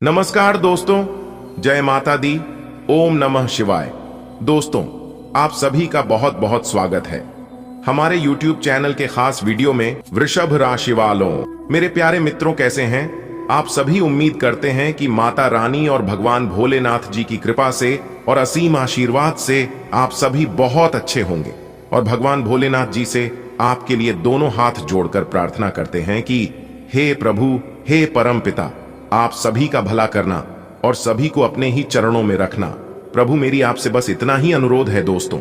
नमस्कार दोस्तों, जय माता दी, ओम नमः शिवाय। दोस्तों, आप सभी का बहुत बहुत स्वागत है हमारे YouTube चैनल के खास वीडियो में। वृषभ राशि वालों, मेरे प्यारे मित्रों, कैसे हैं आप सभी? उम्मीद करते हैं कि माता रानी और भगवान भोलेनाथ जी की कृपा से और असीम आशीर्वाद से आप सभी बहुत अच्छे होंगे। और भगवान भोलेनाथ जी से आपके लिए दोनों हाथ जोड़कर प्रार्थना करते हैं कि हे प्रभु, हे परम पिता, आप सभी का भला करना और सभी को अपने ही चरणों में रखना। प्रभु, मेरी आपसे बस इतना ही अनुरोध है दोस्तों।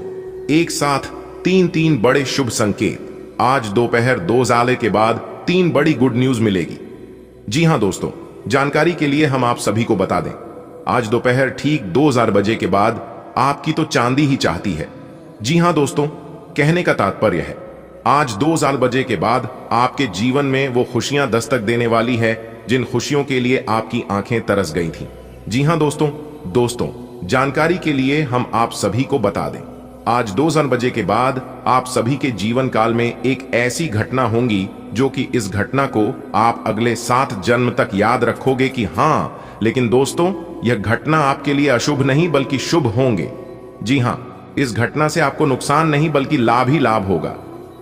एक साथ तीन बड़े शुभ संकेत। आज दोपहर 2 साल के बाद 3 बड़ी गुड न्यूज मिलेगी। जी हां दोस्तों, जानकारी के लिए हम आप सभी को बता दें, आज दोपहर ठीक 2000 बजे के बाद आपकी तो चांदी ही चाहती है। जी हां दोस्तों, कहने का तात्पर्य है आज 2000 बजे के बाद आपके जीवन में वो खुशियां दस्तक देने वाली है जिन खुशियों के लिए आपकी आंखें तरस गई थीं। जी हां दोस्तों, जानकारी के लिए हम आप सभी को बता दें, आज 2000 बजे के बाद आप सभी के जीवन काल में एक ऐसी घटना होंगी जो कि इस घटना को आप अगले 7 जन्म तक याद रखोगे कि हां, लेकिन दोस्तों यह घटना आपके लिए अशुभ नहीं बल्कि शुभ होंगे। जी हां, इस घटना से आपको नुकसान नहीं बल्कि लाभ ही लाभ होगा।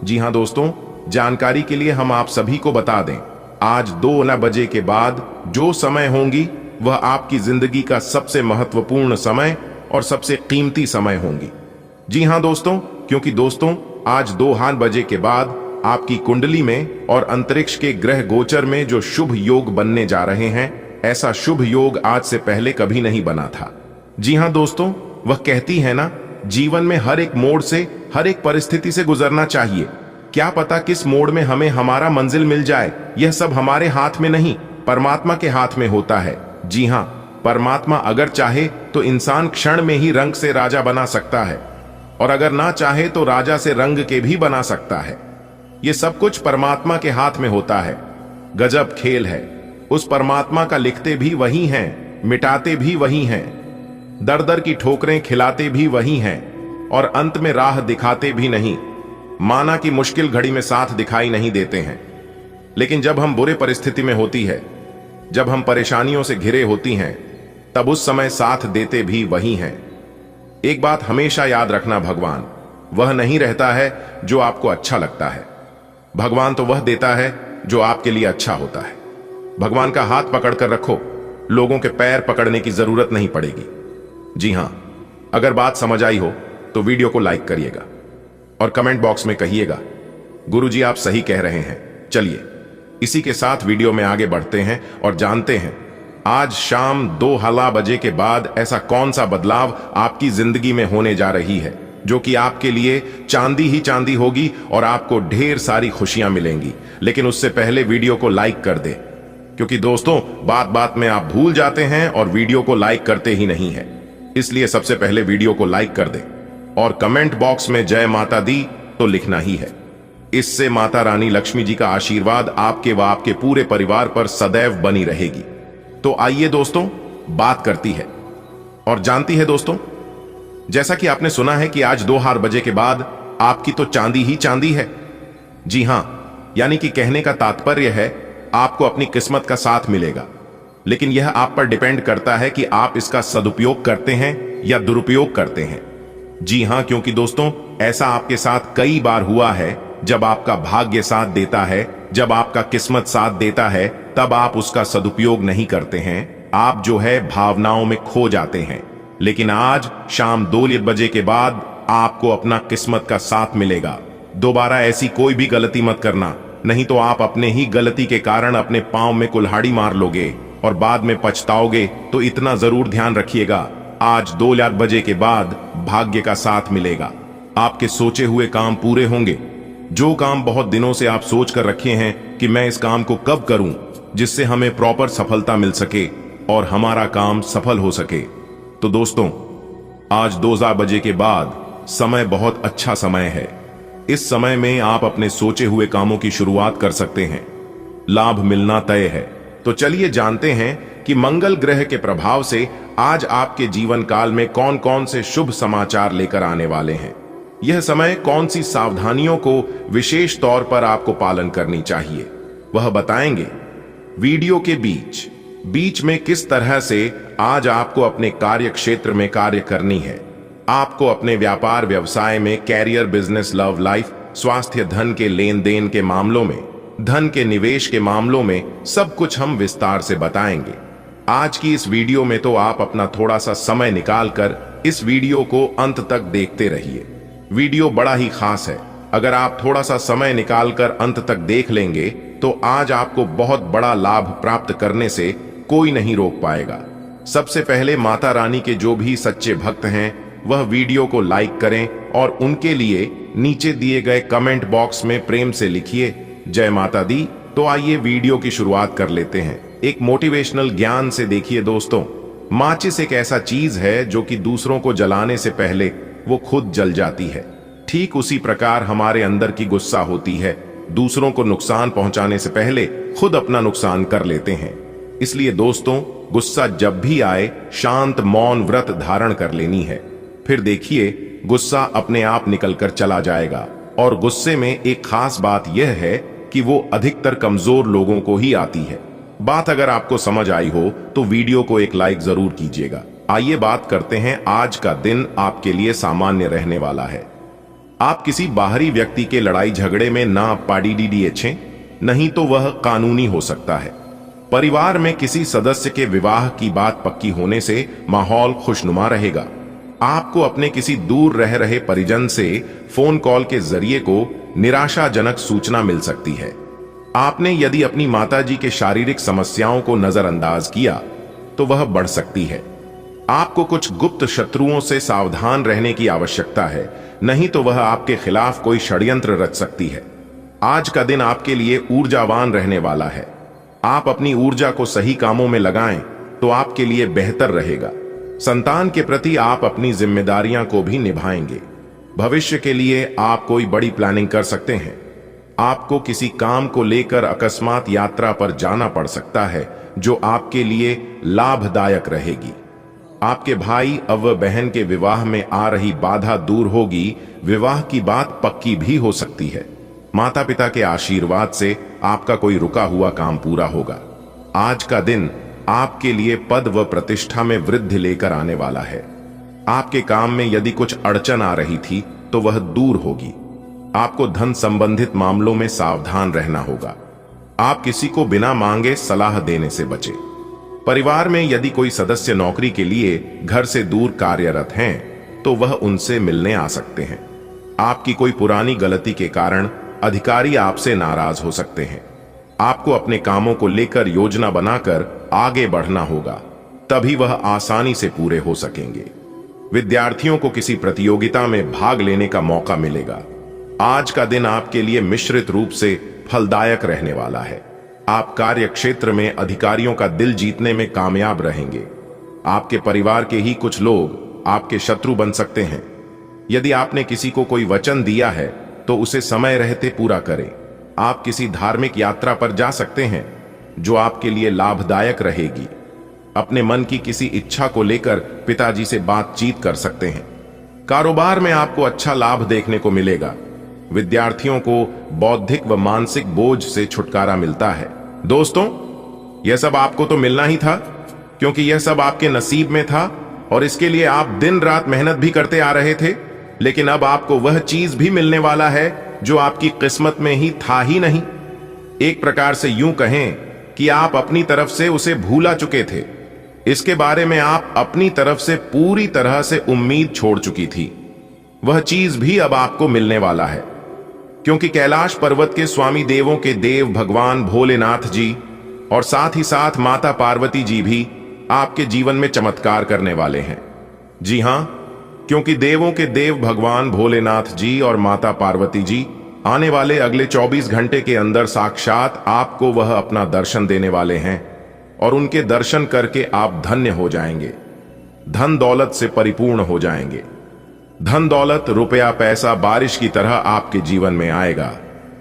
जी हां दोस्तों, जानकारी के लिए हम आप सभी को बता दें, आज 2 बजे के बाद जो समय होंगी वह आपकी जिंदगी का सबसे महत्वपूर्ण समय और सबसे कीमती समय होंगी। जी हां दोस्तों, क्योंकि दोस्तों आज 2 बजे के बाद आपकी कुंडली में और अंतरिक्ष के ग्रह गोचर में जो शुभ योग बनने जा रहे हैं, ऐसा शुभ योग आज से पहले कभी नहीं बना था। जी हां दोस्तों, वह कहती है ना, जीवन में हर एक मोड़ से, हर एक परिस्थिति से गुजरना चाहिए। क्या पता किस मोड़ में हमें हमारा मंजिल मिल जाए। यह सब हमारे हाथ में नहीं, परमात्मा के हाथ में होता है। जी हां, परमात्मा अगर चाहे तो इंसान क्षण में ही रंग से राजा बना सकता है, और अगर ना चाहे तो राजा से रंग के भी बना सकता है। यह सब कुछ परमात्मा के हाथ में होता है। गजब खेल है। उस परमात्मा का लिखते भी वही हैं, मिटाते भी वही हैं, दर दर की ठोकरें खिलाते भी वही हैं, और अंत में राह दिखाते भी नहीं। माना कि मुश्किल घड़ी में साथ दिखाई नहीं देते हैं, लेकिन जब हम बुरे परिस्थिति में होती है, जब हम परेशानियों से घिरे होती हैं, तब उस समय साथ देते भी वही हैं। एक बात हमेशा याद रखना, भगवान वह नहीं रहता है जो आपको अच्छा लगता है। भगवान तो वह देता है जो आपके लिए अच्छा होता है। भगवान का हाथ पकड़कर रखो, लोगों के पैर पकड़ने की जरूरत नहीं पड़ेगी। जी हां, अगर बात समझ आई हो तो वीडियो को लाइक करिएगा और कमेंट बॉक्स में कहिएगा, गुरुजी आप सही कह रहे हैं। चलिए इसी के साथ वीडियो में आगे बढ़ते हैं और जानते हैं आज शाम 2 बजे के बाद ऐसा कौन सा बदलाव आपकी जिंदगी में होने जा रही है जो कि आपके लिए चांदी ही चांदी होगी और आपको ढेर सारी खुशियां मिलेंगी। लेकिन उससे पहले वीडियो को लाइक कर दे, क्योंकि दोस्तों बात बात में आप भूल जाते हैं और वीडियो को लाइक करते ही नहीं है। इसलिए सबसे पहले वीडियो को लाइक कर दे और कमेंट बॉक्स में जय माता दी तो लिखना ही है। इससे माता रानी लक्ष्मी जी का आशीर्वाद आपके व आपके पूरे परिवार पर सदैव बनी रहेगी। तो आइए दोस्तों, बात करती है और जानती है दोस्तों, जैसा कि आपने सुना है कि आज 2 बजे के बाद आपकी तो चांदी ही चांदी है। जी हां, यानी कि कहने का तात्पर्य है आपको अपनी किस्मत का साथ मिलेगा, लेकिन यह आप पर डिपेंड करता है कि आप इसका सदुपयोग करते हैं या दुरुपयोग करते हैं। जी हां, क्योंकि दोस्तों ऐसा आपके साथ कई बार हुआ है। जब आपका भाग्य साथ देता है, जब आपका किस्मत साथ देता है, तब आप उसका सदुपयोग नहीं करते हैं। आप जो है भावनाओं में खो जाते हैं। लेकिन आज शाम 2 बजे के बाद आपको अपना किस्मत का साथ मिलेगा। दोबारा ऐसी कोई भी गलती मत करना, नहीं तो आप अपने ही गलती के कारण अपने पांव में कुल्हाड़ी मार लोगे और बाद में पछताओगे। तो इतना जरूर ध्यान रखिएगा, आज 2 बजे के बाद भाग्य का साथ मिलेगा। आपके सोचे हुए काम पूरे होंगे। जो काम बहुत दिनों से आप सोच कर रखे हैं कि मैं इस काम को कब करूं जिससे हमें प्रॉपर सफलता मिल सके और हमारा काम सफल हो सके, तो दोस्तों आज 2 बजे के बाद समय बहुत अच्छा समय है। इस समय में आप अपने सोचे हुए कामों की शुरुआत कर सकते हैं। लाभ मिलना तय है। तो चलिए जानते हैं कि मंगल ग्रह के प्रभाव से आज आपके जीवन काल में कौन कौन से शुभ समाचार लेकर आने वाले हैं। यह समय कौन सी सावधानियों को विशेष तौर पर आपको पालन करनी चाहिए, वह बताएंगे वीडियो के बीच। बीच में किस तरह से आज आपको अपने कार्य क्षेत्र में कार्य करनी है, आपको अपने व्यापार व्यवसाय में, कैरियर, बिजनेस, लव लाइफ, स्वास्थ्य, धन के लेन देन के मामलों में, धन के निवेश के मामलों में सब कुछ हम विस्तार से बताएंगे। आज की इस वीडियो में तो आप अपना थोड़ा सा समय निकालकर इस वीडियो को अंत तक देखते रहिए। वीडियो बड़ा ही खास है। अगर आप थोड़ा सा समय निकालकर अंत तक देख लेंगे तो आज आपको बहुत बड़ा लाभ प्राप्त करने से कोई नहीं रोक पाएगा। सबसे पहले माता रानी के जो भी सच्चे भक्त हैं वह वीडियो को लाइक करें और उनके लिए नीचे दिए गए कमेंट बॉक्स में प्रेम से लिखिए जय माता दी। तो आइए वीडियो की शुरुआत कर लेते हैं। एक मोटिवेशनल ज्ञान से देखिए दोस्तों, माचिस एक ऐसा चीज है जो कि दूसरों को जलाने से पहले वो खुद जल जाती है। ठीक उसी प्रकार हमारे अंदर की गुस्सा होती है, दूसरों को नुकसान पहुंचाने से पहले खुद अपना नुकसान कर लेते हैं। इसलिए दोस्तों, गुस्सा जब भी आए शांत मौन व्रत धारण कर लेनी है। फिर देखिए गुस्सा अपने आप निकलकर चला जाएगा। और गुस्से में एक खास बात यह है कि वो अधिकतर कमजोर लोगों को ही आती है। बात अगर आपको समझ आई हो तो वीडियो को एक लाइक जरूर कीजिएगा। आइए बात करते हैं। आज का दिन आपके लिए सामान्य रहने वाला है। आप किसी बाहरी व्यक्ति के लड़ाई झगड़े में ना पाड़ीडीडीएचें, नहीं तो वह कानूनी हो सकता है। परिवार में किसी सदस्य के विवाह की बात पक्की होने से माहौल खुशनुमा रहेगा। आपको अपने किसी दूर रह रहे परिजन से फोन कॉल के जरिए को निराशाजनक सूचना मिल सकती है। आपने यदि अपनी माताजी के शारीरिक समस्याओं को नजरअंदाज किया तो वह बढ़ सकती है। आपको कुछ गुप्त शत्रुओं से सावधान रहने की आवश्यकता है, नहीं तो वह आपके खिलाफ कोई षड्यंत्र रच सकती है। आज का दिन आपके लिए ऊर्जावान रहने वाला है। आप अपनी ऊर्जा को सही कामों में लगाएं तो आपके लिए बेहतर रहेगा। संतान के प्रति आप अपनी जिम्मेदारियां को भी निभाएंगे। भविष्य के लिए आप कोई बड़ी प्लानिंग कर सकते हैं। आपको किसी काम को लेकर अकस्मात यात्रा पर जाना पड़ सकता है जो आपके लिए लाभदायक रहेगी। आपके भाई अव बहन के विवाह में आ रही बाधा दूर होगी। विवाह की बात पक्की भी हो सकती है। माता पिता के आशीर्वाद से आपका कोई रुका हुआ काम पूरा होगा। आज का दिन आपके लिए पद व प्रतिष्ठा में वृद्धि लेकर आने वाला है। आपके काम में यदि कुछ अड़चन आ रही थी तो वह दूर होगी। आपको धन संबंधित मामलों में सावधान रहना होगा। आप किसी को बिना मांगे सलाह देने से बचें। परिवार में यदि कोई सदस्य नौकरी के लिए घर से दूर कार्यरत हैं तो वह उनसे मिलने आ सकते हैं। आपकी कोई पुरानी गलती के कारण अधिकारी आपसे नाराज हो सकते हैं। आपको अपने कामों को लेकर योजना बनाकर आगे बढ़ना होगा, तभी वह आसानी से पूरे हो सकेंगे। विद्यार्थियों को किसी प्रतियोगिता में भाग लेने का मौका मिलेगा। आज का दिन आपके लिए मिश्रित रूप से फलदायक रहने वाला है। आप कार्य क्षेत्र में अधिकारियों का दिल जीतने में कामयाब रहेंगे। आपके परिवार के ही कुछ लोग आपके शत्रु बन सकते हैं। यदि आपने किसी को कोई वचन दिया है तो उसे समय रहते पूरा करें। आप किसी धार्मिक यात्रा पर जा सकते हैं जो आपके लिए लाभदायक रहेगी। अपने मन की किसी इच्छा को लेकर पिताजी से बातचीत कर सकते हैं। कारोबार में आपको अच्छा लाभ देखने को मिलेगा। विद्यार्थियों को बौद्धिक व मानसिक बोझ से छुटकारा मिलता है। दोस्तों, यह सब आपको तो मिलना ही था, क्योंकि यह सब आपके नसीब में था और इसके लिए आप दिन रात मेहनत भी करते आ रहे थे। लेकिन अब आपको वह चीज भी मिलने वाला है जो आपकी किस्मत में ही था ही नहीं। एक प्रकार से यूं कहें कि आप अपनी तरफ से उसे भूला चुके थे। इसके बारे में आप अपनी तरफ से पूरी तरह से उम्मीद छोड़ चुकी थी। वह चीज भी अब आपको मिलने वाला है, क्योंकि कैलाश पर्वत के स्वामी देवों के देव भगवान भोलेनाथ जी और साथ ही साथ माता पार्वती जी भी आपके जीवन में चमत्कार करने वाले हैं। जी हां, क्योंकि देवों के देव भगवान भोलेनाथ जी और माता पार्वती जी आने वाले अगले 24 घंटे के अंदर साक्षात आपको वह अपना दर्शन देने वाले हैं और उनके दर्शन करके आप धन्य हो जाएंगे, धन दौलत से परिपूर्ण हो जाएंगे। धन दौलत, रुपया, पैसा बारिश की तरह आपके जीवन में आएगा।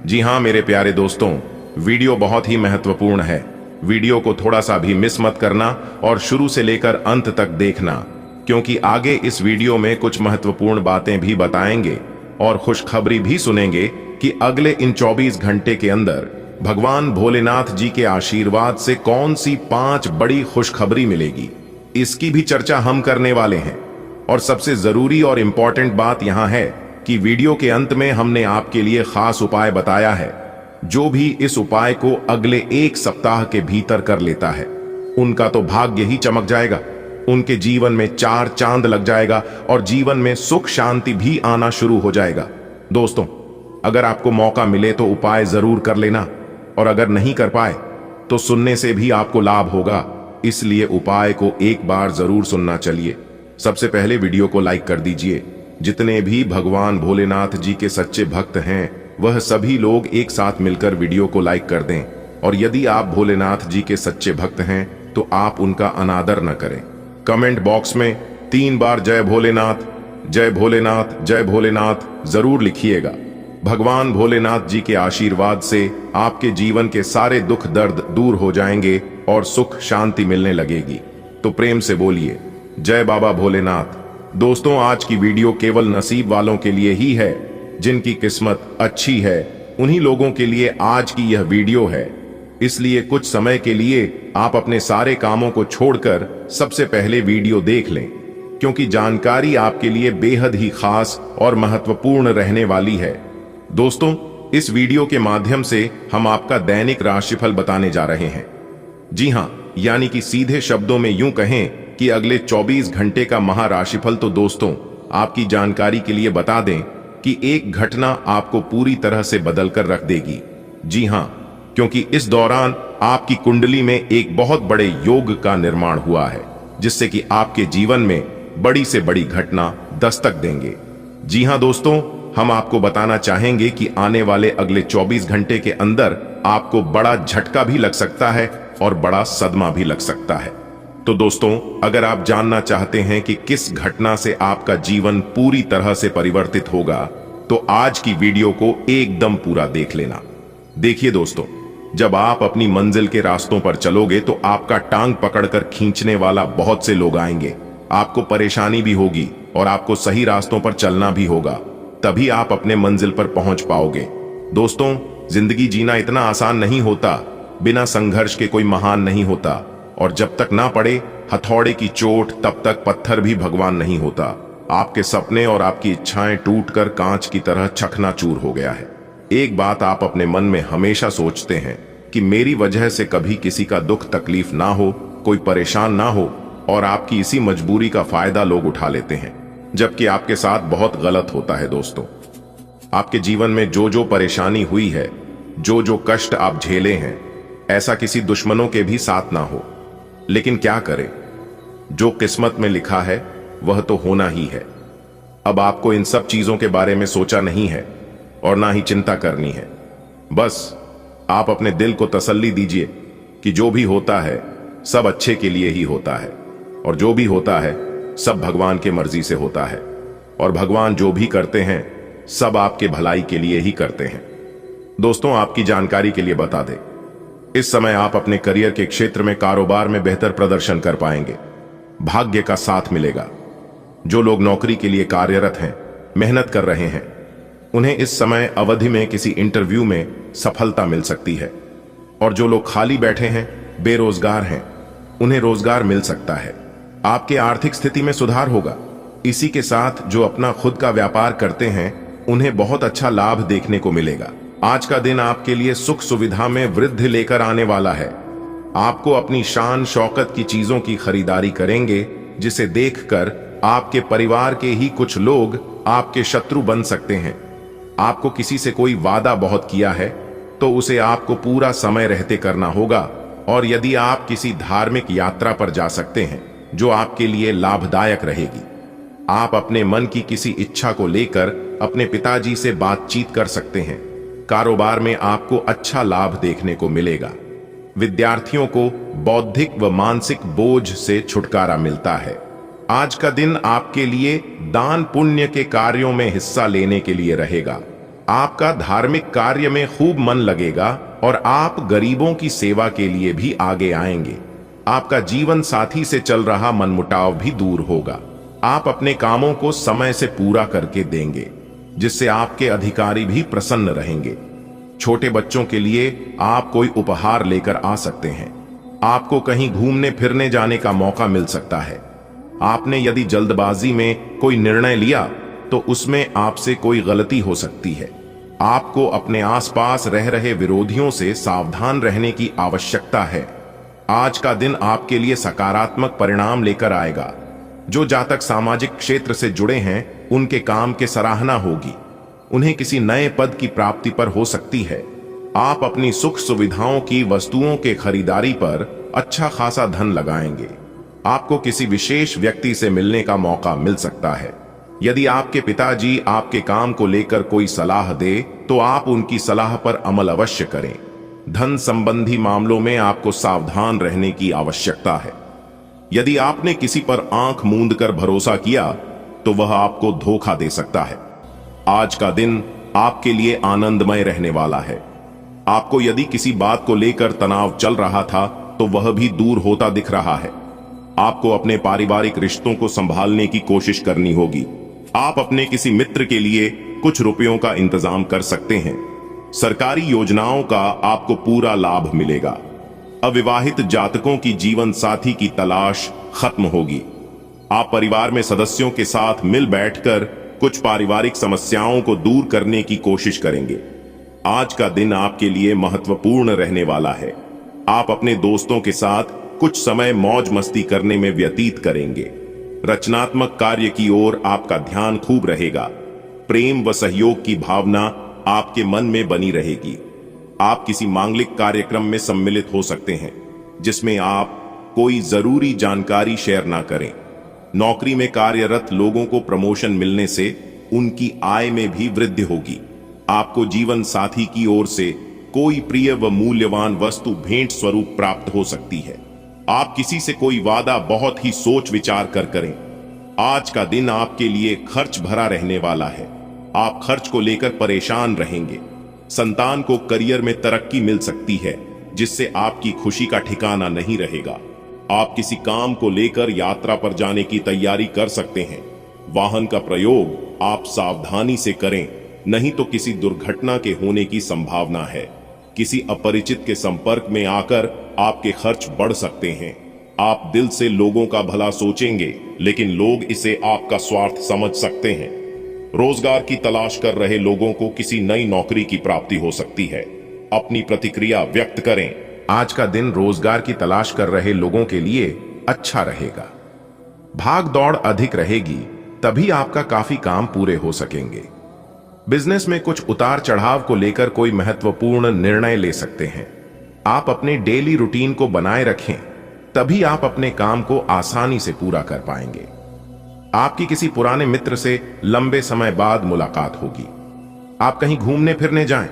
जी हां मेरे प्यारे दोस्तों, वीडियो बहुत ही महत्वपूर्ण है। वीडियो को थोड़ा सा भी मिस मत करना और शुरू से लेकर अंत तक देखना, क्योंकि आगे इस वीडियो में कुछ महत्वपूर्ण बातें भी बताएंगे और खुशखबरी भी सुनेंगे कि अगले इन 24 घंटे के अंदर भगवान भोलेनाथ जी के आशीर्वाद से कौन सी 5 बड़ी खुशखबरी मिलेगी, इसकी भी चर्चा हम करने वाले हैं। और सबसे जरूरी और इंपॉर्टेंट बात यहां है कि वीडियो के अंत में हमने आपके लिए खास उपाय बताया है। जो भी इस उपाय को अगले 1 सप्ताह के भीतर कर लेता है, उनका तो भाग्य ही चमक जाएगा, उनके जीवन में 4 चांद लग जाएगा और जीवन में सुख शांति भी आना शुरू हो जाएगा। दोस्तों, अगर आपको मौका मिले तो उपाय जरूर कर लेना, और अगर नहीं कर पाए तो सुनने से भी आपको लाभ होगा, इसलिए उपाय को एक बार जरूर सुनना। चलिए, सबसे पहले वीडियो को लाइक कर दीजिए। जितने भी भगवान भोलेनाथ जी के सच्चे भक्त हैं, वह सभी लोग एक साथ मिलकर वीडियो को लाइक कर दें। और यदि आप भोलेनाथ जी के सच्चे भक्त हैं तो आप उनका अनादर न करें। कमेंट बॉक्स में 3 बार जय भोलेनाथ, जय भोलेनाथ, जय भोलेनाथ जरूर लिखिएगा। भगवान भोलेनाथ जी के आशीर्वाद से आपके जीवन के सारे दुख दर्द दूर हो जाएंगे और सुख शांति मिलने लगेगी। तो प्रेम से बोलिए जय बाबा भोलेनाथ। दोस्तों, आज की वीडियो केवल नसीब वालों के लिए ही है। जिनकी किस्मत अच्छी है उन्हीं लोगों के लिए आज की यह वीडियो है। इसलिए कुछ समय के लिए आप अपने सारे कामों को छोड़कर सबसे पहले वीडियो देख लें, क्योंकि जानकारी आपके लिए बेहद ही खास और महत्वपूर्ण रहने वाली है। दोस्तों, इस वीडियो के माध्यम से हम आपका दैनिक राशिफल बताने जा रहे हैं। जी हां, यानी कि सीधे शब्दों में यूं कहें कि अगले 24 घंटे का महाराशिफल। तो दोस्तों, आपकी जानकारी के लिए बता दें कि एक घटना आपको पूरी तरह से बदल कर रख देगी। जी हां, क्योंकि इस दौरान आपकी कुंडली में एक बहुत बड़े योग का निर्माण हुआ है, जिससे कि आपके जीवन में बड़ी से बड़ी घटना दस्तक देंगे। जी हां दोस्तों, हम आपको बताना चाहेंगे कि आने वाले अगले 24 घंटे के अंदर आपको बड़ा झटका भी लग सकता है और बड़ा सदमा भी लग सकता है। तो दोस्तों, अगर आप जानना चाहते हैं कि किस घटना से आपका जीवन पूरी तरह से परिवर्तित होगा, तो आज की वीडियो को एकदम पूरा देख लेना। देखिए दोस्तों, जब आप अपनी मंजिल के रास्तों पर चलोगे तो आपका टांग पकड़कर खींचने वाला बहुत से लोग आएंगे। आपको परेशानी भी होगी और आपको सही रास्तों पर चलना भी होगा, तभी आप अपने मंजिल पर पहुंच पाओगे। दोस्तों, जिंदगी जीना इतना आसान नहीं होता। बिना संघर्ष के कोई महान नहीं होता, और जब तक ना पड़े हथौड़े की चोट, तब तक पत्थर भी भगवान नहीं होता। आपके सपने और आपकी इच्छाएं टूटकर कांच की तरह चकनाचूर हो गया है। एक बात आप अपने मन में हमेशा सोचते हैं कि मेरी वजह से कभी किसी का दुख तकलीफ ना हो, कोई परेशान ना हो, और आपकी इसी मजबूरी का फायदा लोग उठा लेते हैं, जबकि आपके साथ बहुत गलत होता है। दोस्तों, आपके जीवन में जो जो परेशानी हुई है, जो जो कष्ट आप झेले हैं, ऐसा किसी दुश्मनों के भी साथ ना हो। लेकिन क्या करें, जो किस्मत में लिखा है वह तो होना ही है। अब आपको इन सब चीजों के बारे में सोचा नहीं है और ना ही चिंता करनी है। बस आप अपने दिल को तसल्ली दीजिए कि जो भी होता है सब अच्छे के लिए ही होता है, और जो भी होता है सब भगवान के मर्जी से होता है, और भगवान जो भी करते हैं सब आपके भलाई के लिए ही करते हैं। दोस्तों, आपकी जानकारी के लिए बता दें, इस समय आप अपने करियर के क्षेत्र में, कारोबार में बेहतर प्रदर्शन कर पाएंगे। भाग्य का साथ मिलेगा। जो लोग नौकरी के लिए कार्यरत हैं, मेहनत कर रहे हैं, उन्हें इस समय अवधि में किसी इंटरव्यू में सफलता मिल सकती है। और जो लोग खाली बैठे हैं, बेरोजगार हैं, उन्हें रोजगार मिल सकता है। आपके आर्थिक स्थिति में सुधार होगा। इसी के साथ जो अपना खुद का व्यापार करते हैं, उन्हें बहुत अच्छा लाभ देखने को मिलेगा। आज का दिन आपके लिए सुख सुविधा में वृद्धि लेकर आने वाला है। आपको अपनी शान शौकत की चीजों की खरीदारी करेंगे, जिसे देखकर आपके परिवार के ही कुछ लोग आपके शत्रु बन सकते हैं। आपको किसी से कोई वादा बहुत किया है तो उसे आपको पूरा समय रहते करना होगा। और यदि आप किसी धार्मिक यात्रा पर जा सकते हैं जो आपके लिए लाभदायक रहेगी। आप अपने मन की किसी इच्छा को लेकर अपने पिताजी से बातचीत कर सकते हैं। कारोबार में आपको अच्छा लाभ देखने को मिलेगा। विद्यार्थियों को बौद्धिक व मानसिक बोझ से छुटकारा मिलता है। आज का दिन आपके लिए दान पुण्य के कार्यों में हिस्सा लेने के लिए रहेगा। आपका धार्मिक कार्य में खूब मन लगेगा और आप गरीबों की सेवा के लिए भी आगे आएंगे। आपका जीवन साथी से चल रहा मनमुटाव भी दूर होगा। आप अपने कामों को समय से पूरा करके देंगे, जिससे आपके अधिकारी भी प्रसन्न रहेंगे। छोटे बच्चों के लिए आप कोई उपहार लेकर आ सकते हैं। आपको कहीं घूमने फिरने जाने का मौका मिल सकता है। आपने यदि जल्दबाजी में कोई निर्णय लिया तो उसमें आपसे कोई गलती हो सकती है। आपको अपने आसपास रह रहे विरोधियों से सावधान रहने की आवश्यकता है। आज का दिन आपके लिए सकारात्मक परिणाम लेकर आएगा। जो जातक सामाजिक क्षेत्र से जुड़े हैं उनके काम के सराहना होगी। उन्हें किसी नए पद की प्राप्ति पर हो सकती है। आप अपनी सुख सुविधाओं की वस्तुओं के खरीदारी पर अच्छा खासा धन लगाएंगे। आपको किसी विशेष व्यक्ति से मिलने का मौका मिल सकता है। यदि आपके पिताजी आपके काम को लेकर कोई सलाह दे तो आप उनकी सलाह पर अमल अवश्य करें। धन संबंधी मामलों में आपको सावधान रहने की आवश्यकता है। यदि आपने किसी पर आंख मूंद कर भरोसा किया तो वह आपको धोखा दे सकता है। आज का दिन आपके लिए आनंदमय रहने वाला है। आपको यदि किसी बात को लेकर तनाव चल रहा था तो वह भी दूर होता दिख रहा है। आपको अपने पारिवारिक रिश्तों को संभालने की कोशिश करनी होगी। आप अपने किसी मित्र के लिए कुछ रुपयों का इंतजाम कर सकते हैं। सरकारी योजनाओं का आपको पूरा लाभ मिलेगा। अविवाहित जातकों की जीवन साथी की तलाश खत्म होगी। आप परिवार में सदस्यों के साथ मिल बैठकर कुछ पारिवारिक समस्याओं को दूर करने की कोशिश करेंगे। आज का दिन आपके लिए महत्वपूर्ण रहने वाला है। आप अपने दोस्तों के साथ कुछ समय मौज मस्ती करने में व्यतीत करेंगे। रचनात्मक कार्य की ओर आपका ध्यान खूब रहेगा। प्रेम व सहयोग की भावना आपके मन में बनी रहेगी। आप किसी मांगलिक कार्यक्रम में सम्मिलित हो सकते हैं जिसमें आप कोई जरूरी जानकारी शेयर ना करें। नौकरी में कार्यरत लोगों को प्रमोशन मिलने से उनकी आय में भी वृद्धि होगी। आपको जीवन साथी की ओर से कोई प्रिय व मूल्यवान वस्तु भेंट स्वरूप प्राप्त हो सकती है। आप किसी से कोई वादा बहुत ही सोच विचार कर करें। आज का दिन आपके लिए खर्च भरा रहने वाला है। आप खर्च को लेकर परेशान रहेंगे। संतान को करियर में तरक्की मिल सकती है जिससे आपकी खुशी का ठिकाना नहीं रहेगा। आप किसी काम को लेकर यात्रा पर जाने की तैयारी कर सकते हैं। वाहन का प्रयोग आप सावधानी से करें, नहीं तो किसी दुर्घटना के होने की संभावना है। किसी अपरिचित के संपर्क में आकर आपके खर्च बढ़ सकते हैं। आप दिल से लोगों का भला सोचेंगे लेकिन लोग इसे आपका स्वार्थ समझ सकते हैं। रोजगार की तलाश कर रहे लोगों को किसी नई नौकरी की प्राप्ति हो सकती है। अपनी प्रतिक्रिया व्यक्त करें। आज का दिन रोजगार की तलाश कर रहे लोगों के लिए अच्छा रहेगा। भाग दौड़ अधिक रहेगी, तभी आपका काफी काम पूरे हो सकेंगे। बिजनेस में कुछ उतार चढ़ाव को लेकर कोई महत्वपूर्ण निर्णय ले सकते हैं। आप अपने डेली रूटीन को बनाए रखें, तभी आप अपने काम को आसानी से पूरा कर पाएंगे। आपकी किसी पुराने मित्र से लंबे समय बाद मुलाकात होगी। आप कहीं घूमने फिरने जाएं।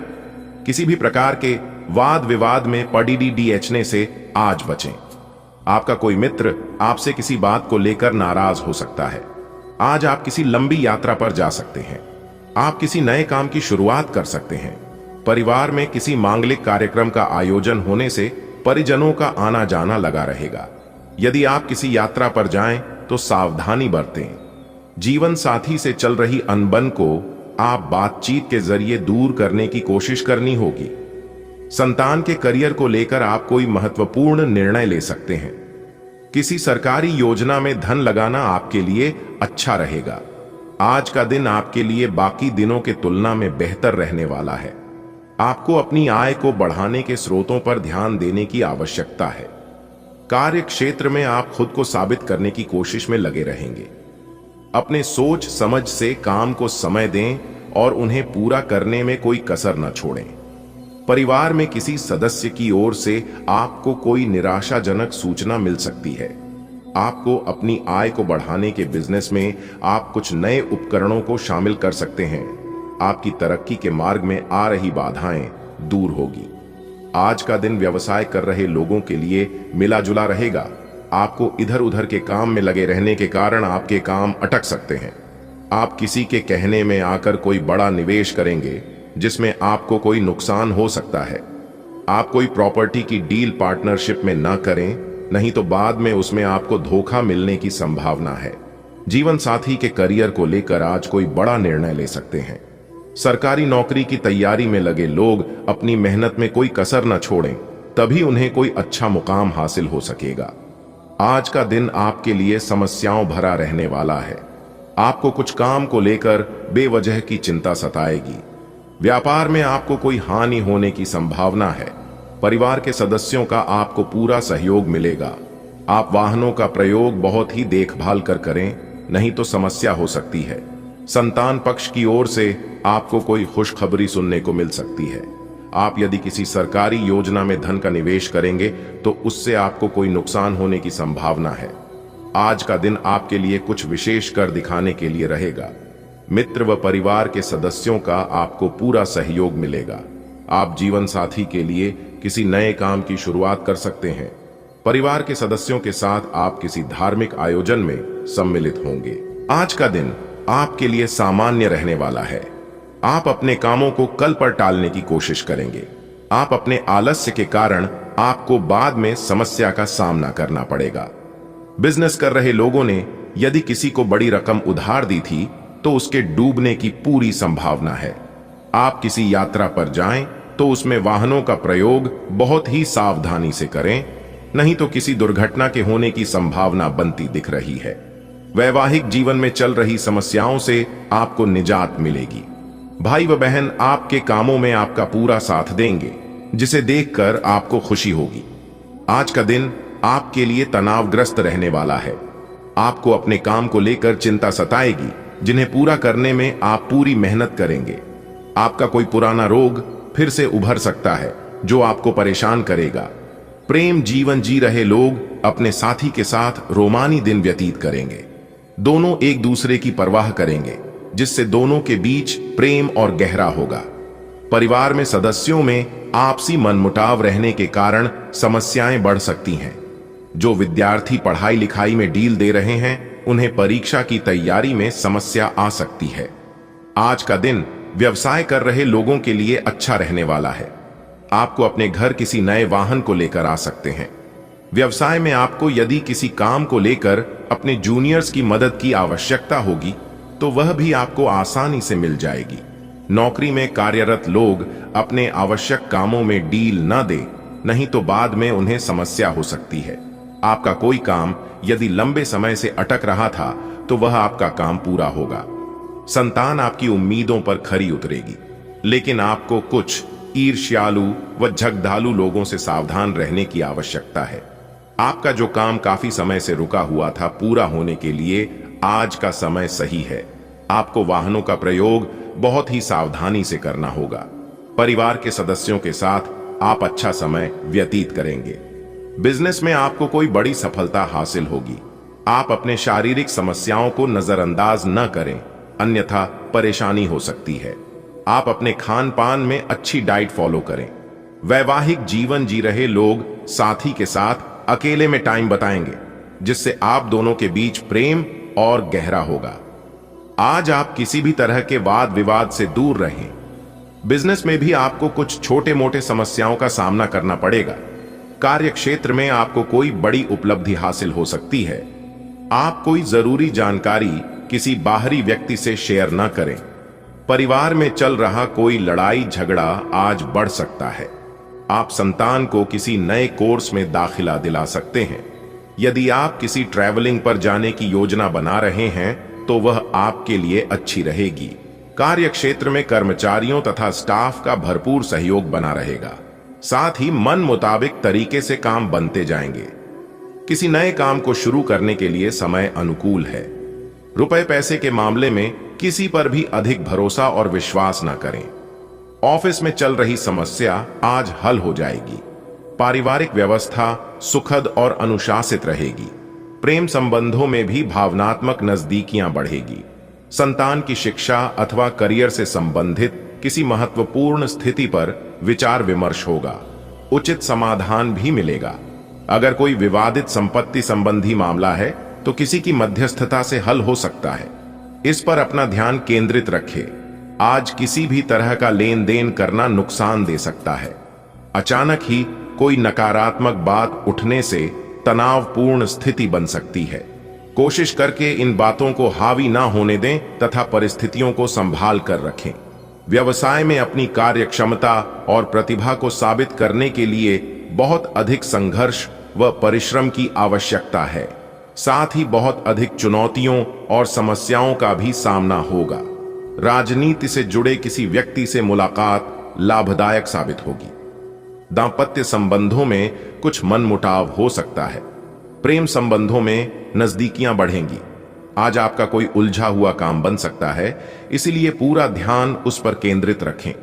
किसी भी प्रकार के वाद विवाद में पड़ीडीडीएचने से आज बचें। आपका कोई मित्र आपसे किसी बात को लेकर नाराज हो सकता है। आज आप किसी लंबी यात्रा पर जा सकते हैं। आप किसी नए काम की शुरुआत कर सकते हैं। परिवार में किसी मांगलिक कार्यक्रम का आयोजन होने से परिजनों का आना जाना लगा रहेगा। यदि आप किसी यात्रा पर जाएं तो सावधानी बरतें। जीवन साथी से चल रही अनबन को आप बातचीत के जरिए दूर करने की कोशिश करनी होगी। संतान के करियर को लेकर आप कोई महत्वपूर्ण निर्णय ले सकते हैं। किसी सरकारी योजना में धन लगाना आपके लिए अच्छा रहेगा। आज का दिन आपके लिए बाकी दिनों के तुलना में बेहतर रहने वाला है। आपको अपनी आय को बढ़ाने के स्रोतों पर ध्यान देने की आवश्यकता है। कार्य क्षेत्र में आप खुद को साबित करने की कोशिश में लगे रहेंगे। अपने सोच समझ से काम को समय दें और उन्हें पूरा करने में कोई कसर न छोड़ें। परिवार में किसी सदस्य की ओर से आपको कोई निराशाजनक सूचना मिल सकती है। आपको अपनी आय को बढ़ाने के बिजनेस में आप कुछ नए उपकरणों को शामिल कर सकते हैं। आपकी तरक्की के मार्ग में आ रही बाधाएं दूर होगी। आज का दिन व्यवसाय कर रहे लोगों के लिए मिला जुला रहेगा। आपको इधर उधर के काम में लगे रहने के कारण आपके काम अटक सकते हैं। आप किसी के कहने में आकर कोई बड़ा निवेश करेंगे जिसमें आपको कोई नुकसान हो सकता है। आप कोई प्रॉपर्टी की डील पार्टनरशिप में ना करें, नहीं तो बाद में उसमें आपको धोखा मिलने की संभावना है। जीवन साथी के करियर को लेकर आज कोई बड़ा निर्णय ले सकते हैं। सरकारी नौकरी की तैयारी में लगे लोग अपनी मेहनत में कोई कसर न छोड़ें, तभी उन्हें कोई अच्छा मुकाम हासिल हो सकेगा। आज का दिन आपके लिए समस्याओं भरा रहने वाला है। आपको कुछ काम को लेकर बेवजह की चिंता सताएगी। व्यापार में आपको कोई हानि होने की संभावना है। परिवार के सदस्यों का आपको पूरा सहयोग मिलेगा। आप वाहनों का प्रयोग बहुत ही देखभाल कर करें, नहीं तो समस्या हो सकती है। संतान पक्ष की ओर से आपको कोई खुशखबरी सुनने को मिल सकती है। आप यदि किसी सरकारी योजना में धन का निवेश करेंगे तो उससे आपको कोई नुकसान होने की संभावना है। आज का दिन आपके लिए कुछ विशेष कर दिखाने के लिए रहेगा। मित्र व परिवार के सदस्यों का आपको पूरा सहयोग मिलेगा। आप जीवन साथी के लिए किसी नए काम की शुरुआत कर सकते हैं। परिवार के सदस्यों के साथ आप किसी धार्मिक आयोजन में सम्मिलित होंगे। आज का दिन आपके लिए सामान्य रहने वाला है। आप अपने कामों को कल पर टालने की कोशिश करेंगे। आप अपने आलस्य के कारण आपको बाद में समस्या का सामना करना पड़ेगा। बिजनेस कर रहे लोगों ने यदि किसी को बड़ी रकम उधार दी थी तो उसके डूबने की पूरी संभावना है। आप किसी यात्रा पर जाएं तो उसमें वाहनों का प्रयोग बहुत ही सावधानी से करें, नहीं तो किसी दुर्घटना के होने की संभावना बनती दिख रही है। वैवाहिक जीवन में चल रही समस्याओं से आपको निजात मिलेगी। भाई व बहन आपके कामों में आपका पूरा साथ देंगे, जिसे देखकर आपको खुशी होगी। आज का दिन आपके लिए तनावग्रस्त रहने वाला है। आपको अपने काम को लेकर चिंता सताएगी, जिन्हें पूरा करने में आप पूरी मेहनत करेंगे। आपका कोई पुराना रोग फिर से उभर सकता है, जो आपको परेशान करेगा। प्रेम जीवन जी रहे लोग अपने साथी के साथ रोमानी दिन व्यतीत करेंगे। दोनों एक दूसरे की परवाह करेंगे, जिससे दोनों के बीच प्रेम और गहरा होगा। परिवार में सदस्यों में आपसी मनमुटाव रहने के कारण समस्याएं बढ़ सकती हैं। जो विद्यार्थी पढ़ाई लिखाई में ढील दे रहे हैं, उन्हें परीक्षा की तैयारी में समस्या आ सकती है। आज का दिन व्यवसाय कर रहे लोगों के लिए अच्छा रहने वाला है। आपको अपने घर किसी नए वाहन को लेकर आ सकते हैं। व्यवसाय में आपको यदि किसी काम को लेकर अपने जूनियर्स की मदद की आवश्यकता होगी तो वह भी आपको आसानी से मिल जाएगी। नौकरी में कार्यरत लोग अपने आवश्यक कामों में डील न दें, नहीं तो बाद में उन्हें समस्या हो सकती है। आपका कोई काम यदि लंबे समय से अटक रहा था तो वह आपका काम पूरा होगा। संतान आपकी उम्मीदों पर खरी उतरेगी, लेकिन आपको कुछ ईर्ष्यालु व झगड़ालू लोगों से सावधान रहने की आवश्यकता है। आपका जो काम काफी समय से रुका हुआ था, पूरा होने के लिए आज का समय सही है। आपको वाहनों का प्रयोग बहुत ही सावधानी से करना होगा। परिवार के सदस्यों के साथ आप अच्छा समय व्यतीत करेंगे। बिजनेस में आपको कोई बड़ी सफलता हासिल होगी। आप अपने शारीरिक समस्याओं को नजरअंदाज न करें, अन्यथा परेशानी हो सकती है। आप अपने खान पान में अच्छी डाइट फॉलो करें। वैवाहिक जीवन जी रहे लोग साथी के साथ अकेले में टाइम बताएंगे, जिससे आप दोनों के बीच प्रेम और गहरा होगा। आज आप किसी भी तरह के वाद विवाद से दूर रहें। बिजनेस में भी आपको कुछ छोटे मोटे समस्याओं का सामना करना पड़ेगा। कार्य क्षेत्र में आपको कोई बड़ी उपलब्धि हासिल हो सकती है। आप कोई जरूरी जानकारी किसी बाहरी व्यक्ति से शेयर न करें। परिवार में चल रहा कोई लड़ाई झगड़ा आज बढ़ सकता है। आप संतान को किसी नए कोर्स में दाखिला दिला सकते हैं। यदि आप किसी ट्रैवलिंग पर जाने की योजना बना रहे हैं तो वह आपके लिए अच्छी रहेगी। कार्य क्षेत्र में कर्मचारियों तथा स्टाफ का भरपूर सहयोग बना रहेगा। साथ ही मन मुताबिक तरीके से काम बनते जाएंगे। किसी नए काम को शुरू करने के लिए समय अनुकूल है। रुपए पैसे के मामले में किसी पर भी अधिक भरोसा और विश्वास न करें। ऑफिस में चल रही समस्या आज हल हो जाएगी। पारिवारिक व्यवस्था सुखद और अनुशासित रहेगी। प्रेम संबंधों में भी भावनात्मक नजदीकियां बढ़ेगी। संतान की शिक्षा अथवा करियर से संबंधित किसी महत्वपूर्ण स्थिति पर विचार विमर्श होगा। उचित समाधान भी मिलेगा। अगर कोई विवादित संपत्ति संबंधी मामला है तो किसी की मध्यस्थता से हल हो सकता है। इस पर अपना ध्यान केंद्रित रखें। आज किसी भी तरह का लेन देन करना नुकसान दे सकता है। अचानक ही कोई नकारात्मक बात उठने से तनावपूर्ण स्थिति बन सकती है। कोशिश करके इन बातों को हावी ना होने दें तथा परिस्थितियों को संभाल कर रखें। व्यवसाय में अपनी कार्य क्षमता और प्रतिभा को साबित करने के लिए बहुत अधिक संघर्ष व परिश्रम की आवश्यकता है। साथ ही बहुत अधिक चुनौतियों और समस्याओं का भी सामना होगा। राजनीति से जुड़े किसी व्यक्ति से मुलाकात लाभदायक साबित होगी। दांपत्य संबंधों में कुछ मनमुटाव हो सकता है। प्रेम संबंधों में नजदीकियां बढ़ेंगी। आज आपका कोई उलझा हुआ काम बन सकता है, इसीलिए पूरा ध्यान उस पर केंद्रित रखें।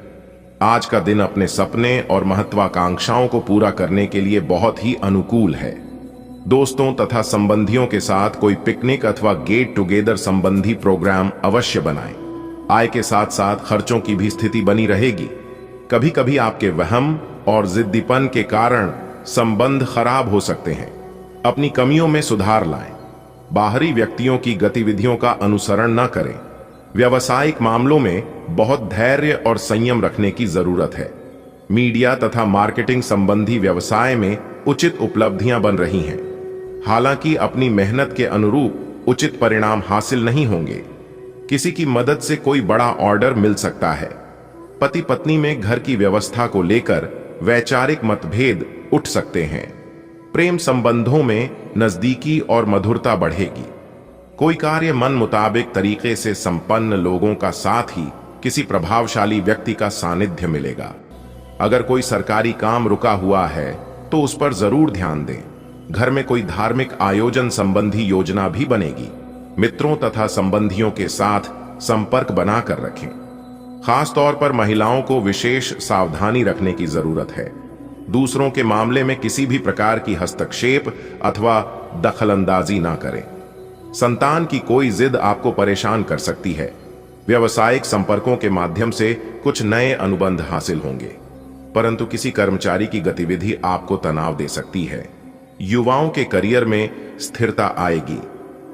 आज का दिन अपने सपने और महत्वाकांक्षाओं को पूरा करने के लिए बहुत ही अनुकूल है। दोस्तों तथा संबंधियों के साथ कोई पिकनिक अथवा गेट टुगेदर संबंधी प्रोग्राम अवश्य बनाएं। आय के साथ साथ खर्चों की भी स्थिति बनी रहेगी। कभी कभी आपके वहम और जिद्दीपन के कारण संबंध खराब हो सकते हैं। अपनी कमियों में सुधार लाएं। बाहरी व्यक्तियों की गतिविधियों का अनुसरण न करें। व्यावसायिक मामलों में बहुत धैर्य और संयम रखने की जरूरत है। मीडिया तथा मार्केटिंग संबंधी व्यवसाय में उचित उपलब्धियां बन रही हैं। हालांकि अपनी मेहनत के अनुरूप उचित परिणाम हासिल नहीं होंगे। किसी की मदद से कोई बड़ा ऑर्डर मिल सकता है। पति पत्नी में घर की व्यवस्था को लेकर वैचारिक मतभेद उठ सकते हैं। प्रेम संबंधों में नजदीकी और मधुरता बढ़ेगी। कोई कार्य मन मुताबिक तरीके से संपन्न लोगों का साथ ही किसी प्रभावशाली व्यक्ति का सानिध्य मिलेगा। अगर कोई सरकारी काम रुका हुआ है तो उस पर जरूर ध्यान दें। घर में कोई धार्मिक आयोजन संबंधी योजना भी बनेगी। मित्रों तथा संबंधियों के साथ संपर्क बनाकर रखें। खास तौर पर महिलाओं को विशेष सावधानी रखने की जरूरत है। दूसरों के मामले में किसी भी प्रकार की हस्तक्षेप अथवा दखलंदाजी ना करें। संतान की कोई जिद आपको परेशान कर सकती है। व्यावसायिक संपर्कों के माध्यम से कुछ नए अनुबंध हासिल होंगे, परंतु किसी कर्मचारी की गतिविधि आपको तनाव दे सकती है। युवाओं के करियर में स्थिरता आएगी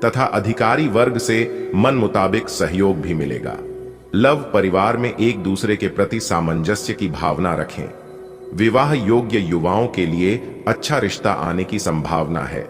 तथा अधिकारी वर्ग से मन मुताबिक सहयोग भी मिलेगा। लव परिवार में एक दूसरे के प्रति सामंजस्य की भावना रखें। विवाह योग्य युवाओं के लिए अच्छा रिश्ता आने की संभावना है।